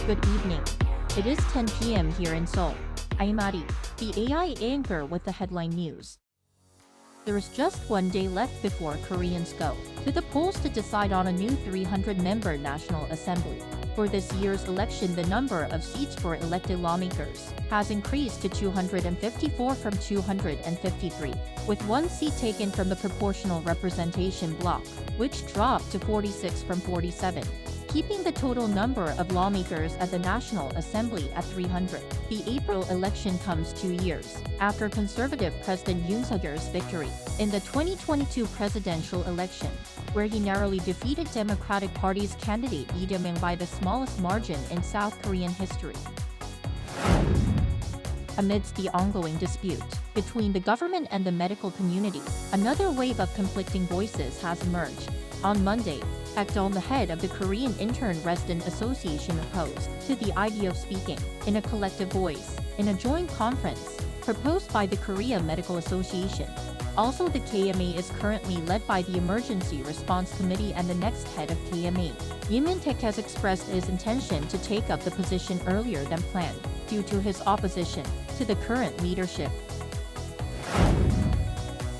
Good evening. It is 10 p.m. here in Seoul. I'm Adi, the AI anchor with the headline news. There is just one day left before Koreans go to the polls to decide on a new 300-member National Assembly. For this year's election, the number of seats for elected lawmakers has increased to 254 from 253, with one seat taken from the proportional representation bloc, which dropped to 46 from 47, keeping the total number of lawmakers at the National Assembly at 300. The April election comes 2 years after conservative President Yoon Suk-yeol's victory in the 2022 presidential election, where he narrowly defeated Democratic Party's candidate Lee Jae-myung by the smallest margin in South Korean history. Amidst the ongoing dispute between the government and the medical community, another wave of conflicting voices has emerged. On Monday, Baek-dong, the head of the Korean Intern Resident Association, opposed to the idea of speaking in a collective voice in a joint conference proposed by the Korea Medical Association. Also, the KMA is currently led by the Emergency Response Committee, and the next head of KMA, Lee Min-taek, has expressed his intention to take up the position earlier than planned due to his opposition to the current leadership.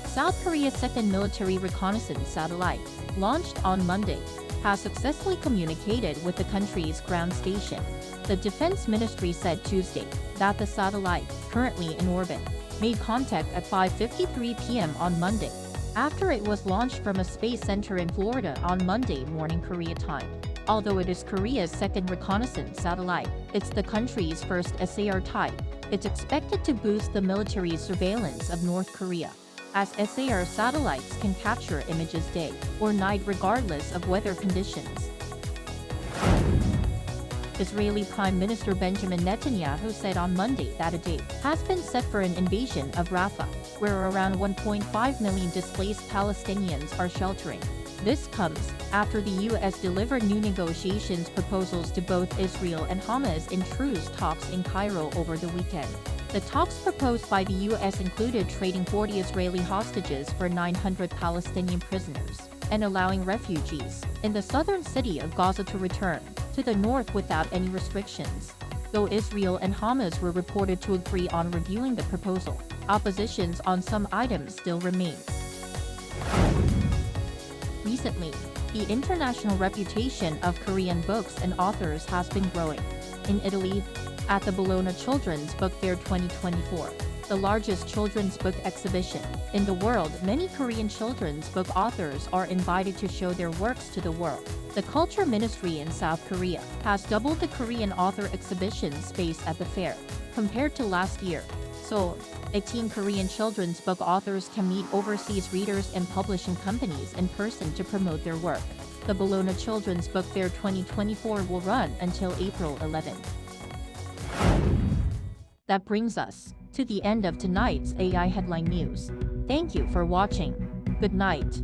South Korea's second military reconnaissance satellite, launched on Monday, has successfully communicated with the country's ground station. The Defense Ministry said Tuesday that the satellite, currently in orbit, made contact at 5:53 p.m. on Monday, after it was launched from a space center in Florida on Monday morning Korea time. Although it is Korea's second reconnaissance satellite, it's the country's first SAR type. It's expected to boost the military's surveillance of North Korea, as SAR satellites can capture images day or night regardless of weather conditions. Israeli Prime Minister Benjamin Netanyahu said on Monday that a date has been set for an invasion of Rafah, where around 1.5 million displaced Palestinians are sheltering. This comes after the U.S. delivered new negotiations proposals to both Israel and Hamas in truce talks in Cairo over the weekend. The talks proposed by the U.S. included trading 40 Israeli hostages for 900 Palestinian prisoners and allowing refugees in the southern city of Gaza to return to the north without any restrictions. Though Israel and Hamas were reported to agree on reviewing the proposal, oppositions on some items still remain. Recently, the international reputation of Korean books and authors has been growing. In Italy, at the Bologna Children's Book Fair 2024, the largest children's book exhibition in the world, many Korean children's book authors are invited to show their works to the world. The Culture Ministry in South Korea has doubled the Korean author exhibition space at the fair compared to last year. So, 18 Korean children's book authors can meet overseas readers and publishing companies in person to promote their work. The Bologna Children's Book Fair 2024 will run until April 11. That brings us to the end of tonight's AI headline news. Thank you for watching. Good night.